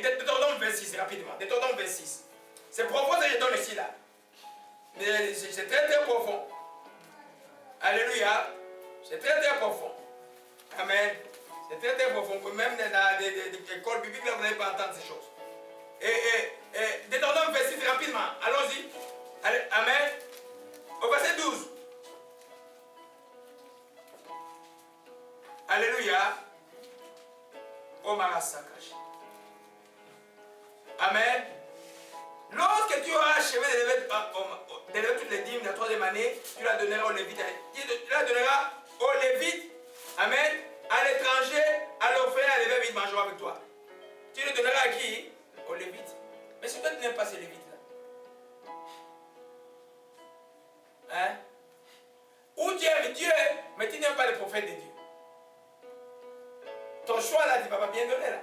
Deutéronome 26, rapidement. Deutéronome 26. C'est profond ce que je donne ici là. Mais c'est très très profond. Alléluia. C'est très très profond. Amen. C'est très très profond. Même dans des écoles bibliques, là, vous n'allez pas entendre ces choses. Deutéronome 26, rapidement. Allons-y. Amen. Au verset 12. Alléluia. Oh Marasakash. Amen. Lorsque tu auras achevé d'élever toutes les dîmes de la troisième année, tu la donneras aux Lévites. Tu la donneras aux Lévites. Amen. À l'étranger, à l'orphelin, à l'évêque, ils mangeront avec toi. Tu le donneras à qui? Aux Lévites. Mais si toi tu n'aimes pas ces Lévites-là, hein? Ou tu aimes Dieu, mais tu n'aimes pas les prophètes de Dieu. Ton choix là, tu ne vas pas bien donner là.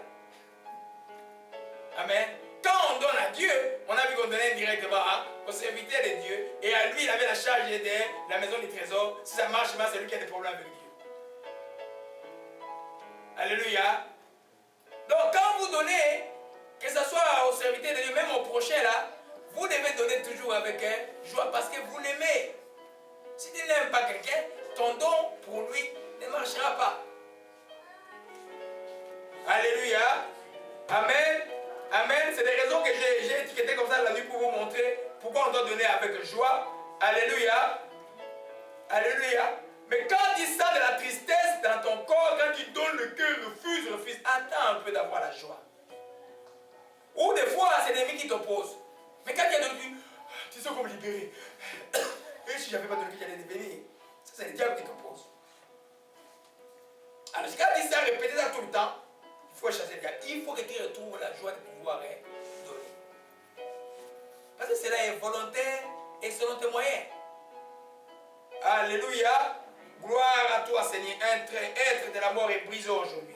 Amen. Quand on donne à Dieu, on a vu qu'on donnait directement au serviteur de Dieu. Et à lui, il avait la charge de la maison du trésor. Si ça marche, c'est lui qui a des problèmes avec Dieu. Alléluia. Donc quand vous donnez, que ce soit au serviteur de Dieu, même au prochain là, vous devez donner toujours avec joie parce que vous l'aimez. Si tu n'aimes pas quelqu'un, ton don pour lui ne marchera pas. Alléluia. Amen. Amen. C'est des raisons que j'ai étiquetées comme ça la nuit pour vous montrer pourquoi on doit donner avec joie. Alléluia. Alléluia. Mais quand tu sens de la tristesse dans ton corps, quand tu donnes le cœur, refuse, attends un peu d'avoir la joie. Ou des fois, c'est l'ennemi qui t'oppose. Mais quand tu as donné, tu sens comme libéré. Et si j'avais pas donné, j'allais devenir. Ça, c'est le diable qui t'oppose. Alors, quand tu sais répéter ça tout le temps, il faut chasser le diable. Il faut que tu retrouves la joie de pouvoir donner. Parce que cela est volontaire et selon tes moyens. Alléluia. Gloire à toi, Seigneur. Être de la mort est brisé aujourd'hui.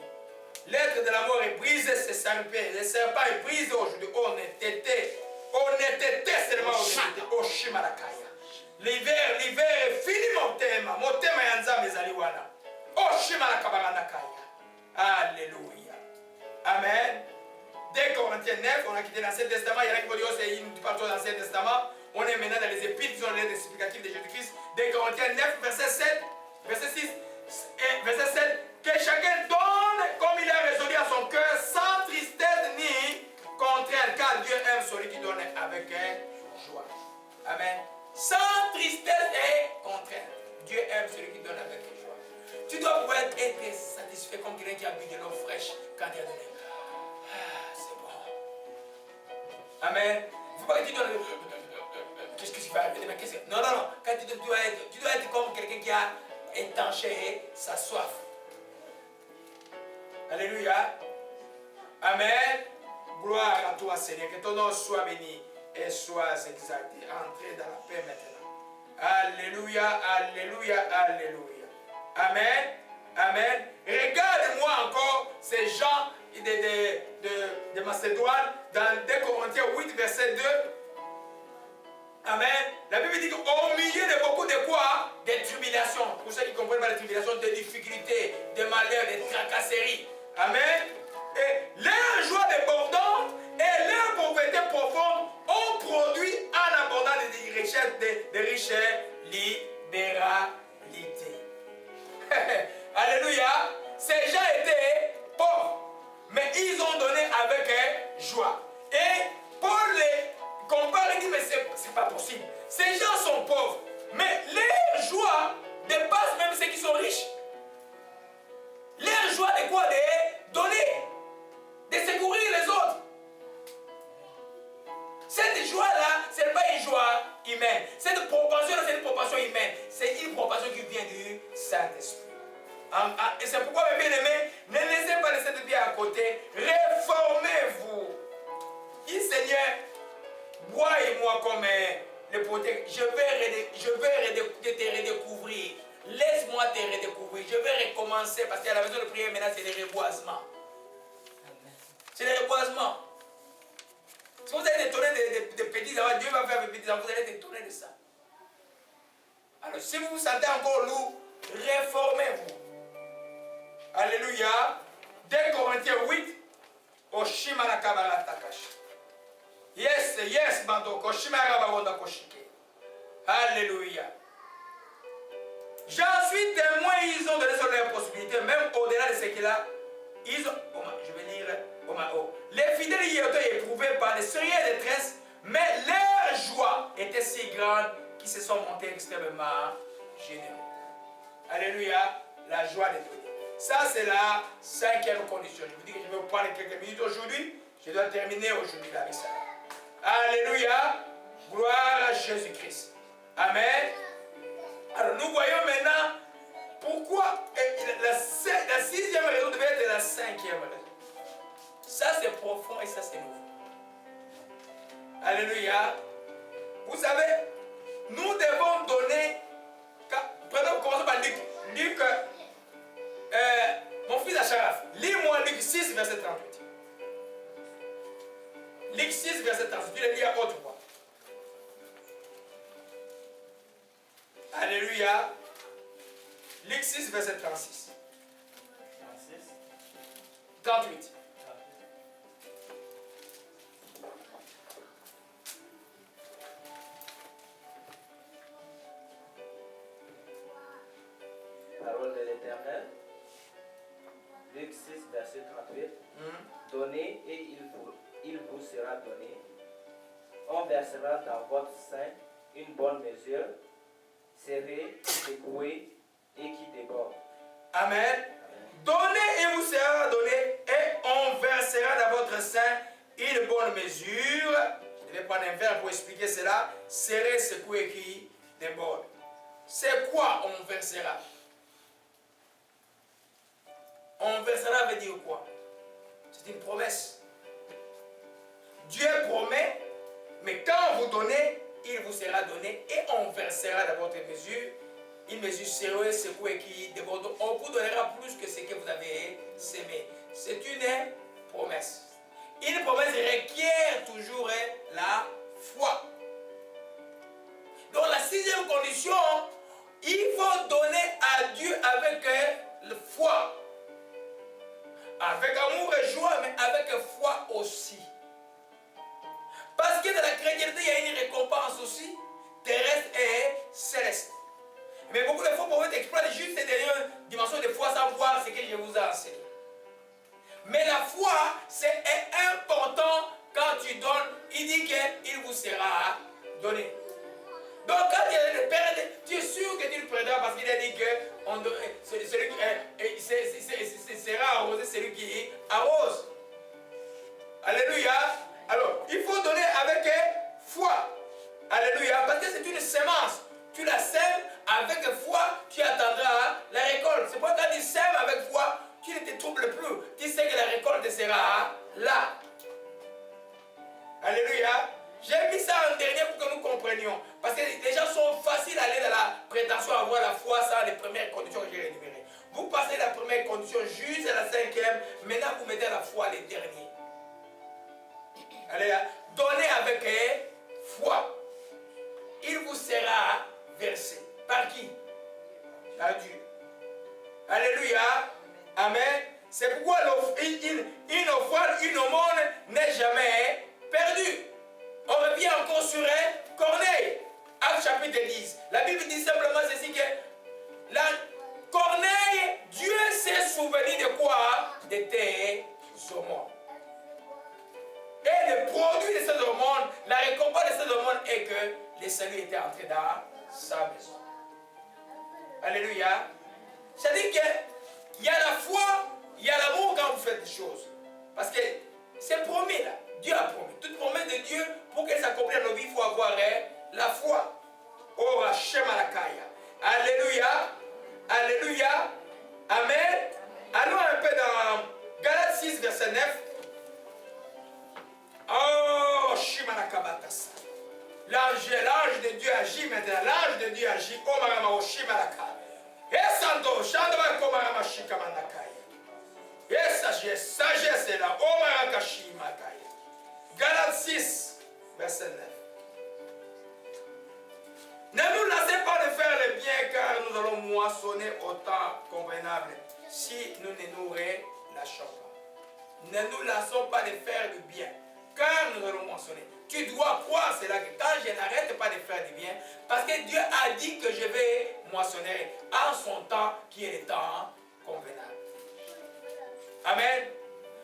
L'être de la mort est brisé, c'est serpent. Le serpent est brisé aujourd'hui. Honnêteté. Honnêteté seulement honnêteté. Oshimalakaya. L'hiver est fini mon thème. Mon thème est Anza Mezaliwana. Oshimalakabaranakaya. Alléluia. Amen. Dès Corinthiens 9, on a quitté l'Ancien Testament. Il y en a qui vont dire c'est une partie de l'Ancien Testament. On est maintenant dans les épîtres, qui sont les lettres explicatives de Jésus-Christ. Dès Corinthiens 9, verset 7, verset 6 et verset 7. Que chacun donne comme il a résolu à son cœur, sans tristesse ni contrainte, car Dieu aime celui qui donne avec joie. Amen. Sans tristesse et contrainte. Dieu aime celui qui donne avec joie. Tu dois pouvoir être satisfait comme quelqu'un qui a bu de l'eau fraîche quand il a donné. C'est bon. Amen. Il ne faut pas que tu donnes. Qu'est-ce que tu vas arriver? Non, non, non. Quand tu dois être comme quelqu'un qui a étanché sa soif. Alléluia. Amen. Gloire à toi, Seigneur. Que ton nom soit béni et soit exalté. Entrez dans la paix maintenant. Alléluia, alléluia, alléluia. Amen. Amen. Regarde-moi encore ces gens de Macédoine dans 2 Corinthiens 8, verset 2. Amen. La Bible dit qu'au milieu de beaucoup de quoi? Des tribulations. Pour ceux qui ne comprennent pas les tribulations, des difficultés, des malheurs, des tracasseries. Amen. Et leur joie débordante et leur pauvreté profonde ont produit en abondance de richesses, libéralité. Alléluia. Ces gens étaient pauvres, mais ils ont donné avec joie. Et Paul les compare et dit, mais c'est pas possible. Ces gens sont pauvres, mais leur joie dépasse même ceux qui sont riches. Leur joie de quoi? De donner, de secourir les autres. Cette joie-là, ce n'est pas une joie humaine. Cette propension-là, c'est une propension humaine. C'est une propension qui vient du Saint-Esprit. Et c'est pourquoi, mes bien-aimés, ne laissez pas les sept pieds à côté. Réformez-vous. Dis, Seigneur, bois et moi comme le protège. Je vais te redécouvrir. Laisse-moi te redécouvrir. Je vais recommencer parce qu'à la maison de prière, maintenant, c'est des reboisements. C'est des reboisements. Si vous allez détourner des petits enfants, Dieu va faire des petits enfants, vous allez détourner de ça. Alors, si vous vous sentez encore lourd, réformez-vous. Alléluia. 2 Corinthiens 8, Oshimara kabarata kashi. Yes, yes, Mando. Koshimara baronda koshike. Alléluia. J'en suis témoin, ils ont donné sur leurs possibilités, même au-delà de ce qu'il a. Ils ont, je vais lire, les fidèles y étaient éprouvés par des sérieuses détresses, mais leur joie était si grande qu'ils se sont montés extrêmement généreux. Alléluia, la joie de Dieu. Ça, c'est la 5e condition. Je vous dis que je vais vous parler quelques minutes aujourd'hui. Je dois terminer aujourd'hui avec ça. Alléluia, gloire à Jésus-Christ. Amen. Alors, nous voyons maintenant pourquoi la 6e raison devait être la 5e raison. Ça, c'est profond et ça, c'est nouveau. Alléluia. Vous savez, nous devons donner. Prenons, commençons par Luc. Luc, mon fils Acharaf, lis-moi Luc 6, verset 38. Luc 6, verset 38. Tu le lis à haute voix. Alléluia. Luc 6, verset 36. 38. Parole de l'Éternel. Luc 6, verset 38. Donnez et il vous sera donné. On versera dans votre sein une bonne mesure, serrée, secouée et qui déborde. Amen. Donnez et vous sera donné, et on versera dans votre sein une bonne mesure. Je vais prendre un verbe pour expliquer cela. Serré, secoué, qui déborde. C'est quoi on versera? On versera veut dire quoi? C'est une promesse. Dieu promet, mais quand vous donnez, il vous sera donné et on versera dans votre mesure une mesure sérieuse, secouée qui déborde. On vous donnera plus que ce que vous avez sémé. C'est une promesse. Une promesse requiert toujours la foi. Donc la 6e condition, il faut donner à Dieu avec la foi. Avec amour et joie, mais avec foi aussi. Parce que dans la chrétienté, il y a une récompense aussi, terrestre et céleste. Mais beaucoup de fois, pour vous exploiter juste ces dernières dimensions de foi sans voir ce que je vous ai enseigné. Mais la foi, c'est important quand tu donnes. Il dit qu'il vous sera donné. Donc quand il y a le Père, tu es sûr que tu le prendras parce qu'il a dit que sera arrosé celui qui arrose. Alléluia. Alors, il faut donner avec foi. Alléluia. Parce que c'est une sémence. Tu la sèmes avec foi, tu attendras la récolte. C'est pourquoi quand tu sèmes avec foi, tu ne te troubles plus. Tu sais que la récolte sera là. Alléluia. J'ai mis ça en dernier pour que nous comprenions. Parce que les gens sont faciles à aller dans la prétention à avoir la foi sans les premières conditions que j'ai énumérées. Vous passez la première condition juste à la 5e. Maintenant, vous mettez la foi les derniers. Alléluia. Donnez avec foi. Il vous sera versé. Par qui? Par Dieu. Alléluia. Amen. C'est pourquoi une offrande, une aumône n'est jamais perdue. On revient encore sur Corneille. Acte chapitre 10. La Bible dit simplement ceci que Corneille, Dieu s'est souvenu de quoi? De tes aumônes. Et le produit de ces aumônes, la récompense de ces aumônes est que le salut était entré dans sa maison. Alléluia. C'est-à-dire qu'il y a la foi, il y a l'amour quand vous faites des choses. Parce que c'est promis là. Dieu a promis. Toute promesse de Dieu, pour qu'elle s'accomplisse dans nos vies, il faut avoir la foi. Oh, Hachem Alakaya. Alléluia. Alléluia. Amen. Allons un peu dans Galates 6, verset 9. Oh, Shimalakabatasa. L'ange de Dieu agit maintenant. L'ange de Dieu agit. Oh, Marama, oh, Shimalaka. Et Santo, Chandra, Komarama, Shikamanakaya. Et sagesse est là. Oh, Marakashi, Makaya. Galates 6, verset 9. Ne nous laissez pas de faire le bien, car nous allons moissonner au temps convenable si nous ne nous relâchons pas. ne nous lassons pas de faire du bien, car nous allons mentionner. Tu dois croire cela, que quand je n'arrête pas de faire du bien, parce que Dieu a dit que je vais moissonner en son temps, qui est le temps convenable. Amen.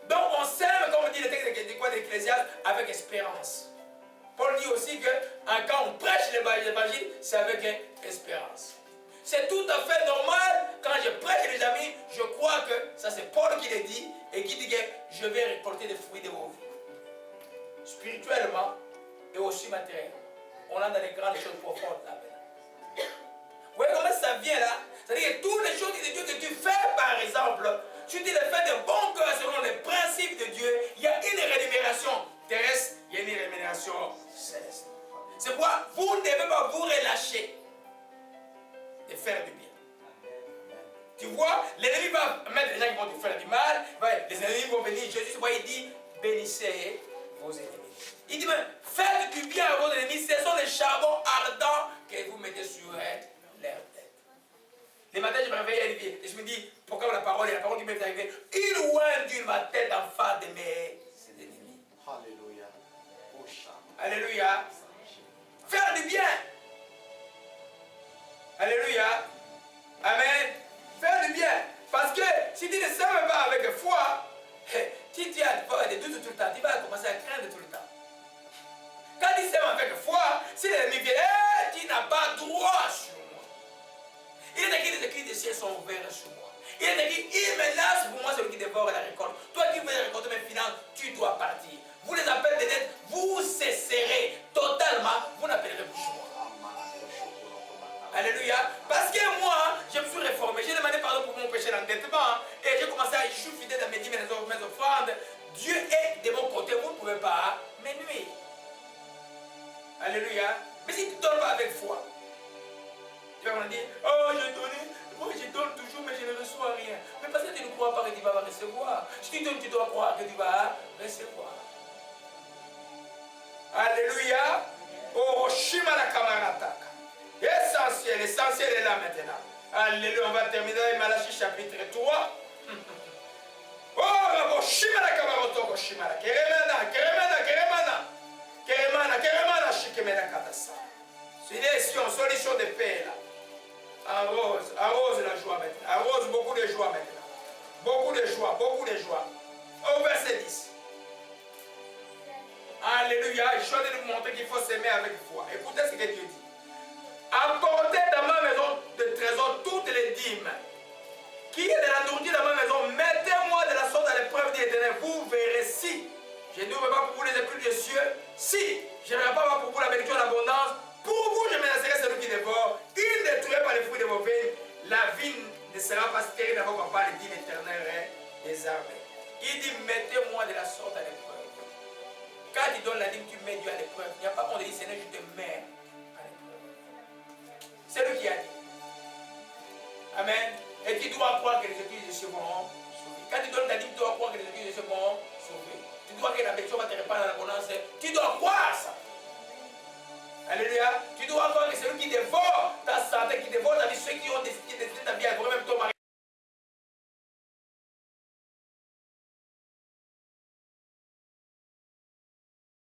Donc on sème, comme dit le texte de l'Ecclésiaste, avec espérance. Paul dit aussi que quand on prêche l'évangile, c'est avec espérance. C'est tout à fait normal, quand je prêche les amis, je crois que, ça c'est Paul qui le dit, et qui dit que je vais récolter des fruits de vos vies. Spirituellement et aussi matériellement. On est dans les grandes choses profondes là maintenant. Vous voyez comment ça vient là? C'est-à-dire que toutes les choses de Dieu que tu fais, par exemple, tu dis le fait de bon cœur selon les principes de Dieu, il y a une rémunération terrestre, il y a une rémunération céleste. C'est pourquoi vous ne devez pas vous relâcher de faire du bien. Tu vois, l'ennemi va mettre les gens qui vont te faire du mal, les ennemis vont venir, Jésus, il dit, bénissez vos ennemis. Il dit même, faites du bien à vos ennemis, ce sont les charbons ardents que vous mettez sur leur tête. Les matins, je me réveille et je me dis, pourquoi la parole qui m'est arrivée, il oindit ma tête en face de mes ennemis. Alléluia. Alléluia. Faire du bien. Alléluia. Amen. Faire du bien. Parce que si tu ne sèmes pas avec foi, si tu as des doutes tout le temps, tu vas commencer à craindre tout le temps. Quand tu sèmes avec foi, si l'ennemi vient, tu n'as pas droit sur moi. Il est écrit, les écrits des ciels sont ouverts sur moi. Il est écrit, il me laisse pour moi celui qui dévore la récolte. Toi qui veux récolter mes finances, tu dois partir. Vous les appels de dette, vous cesserez totalement, vous n'appellerez plus sur moi. Alléluia. Parce que moi, je me suis réformé. J'ai demandé pardon pour mon péché d'endettement. Et j'ai commencé à, je suis fidèle à mes dîmes, mes offrandes. Dieu est de mon côté. Vous ne pouvez pas me nuire. Alléluia. Mais si tu ne donnes pas avec foi, tu vas me dire, oh, j'ai donné. Moi, je donne toujours, mais je ne reçois rien. Mais parce que tu ne crois pas que tu vas recevoir. Si tu donnes, tu dois croire que tu vas recevoir. Alléluia. Oh, Shima la Kamarataka. L'essentiel est là maintenant. Alléluia, on va terminer avec Malachie chapitre 3. Oh, Rabo, Shimara Kamarotoko, Shimara, Keremana, Shikemena Katasa. Solution de paix là. Arrose la joie maintenant. Arrose beaucoup de joie maintenant. Beaucoup de joie. Au verset 10. Alléluia, je suis en train de vous montrer qu'il faut s'aimer avec foi. Écoutez ce que Dieu dit. Apportez dans ma maison de trésors toutes les dîmes. Qui est de la nourriture dans ma maison, mettez-moi de la sorte à l'épreuve de l'Éternel. Vous verrez si je n'ouvre pas pour vous les écluses des cieux, si je ne verrai pas pour vous la bénédiction en abondance, pour vous je menacerai celui qui dévore. Il ne détruirait pas les fruits de vos veines. La vigne ne sera pas stérile dans vos campagnes, dit l'Éternel des armées. Il dit mettez-moi de la sorte à l'épreuve. Quand tu donnes la dîme, tu mets Dieu à l'épreuve. Il n'y a pas qu'on dit Seigneur, je te mets à l'épreuve. C'est lui qui a dit. Amen. Et tu dois croire que les études de ce vont sauver. Quand tu donnes ta dîme, tu dois croire que les études de ce vont sauver. Tu dois que la bénédiction va te répandre dans l'abondance. Tu dois croire ça. Alléluia. Tu dois croire que c'est lui qui dévore ta santé, qui dévore ta vie, ceux qui ont décidé ta vie, même ton mari.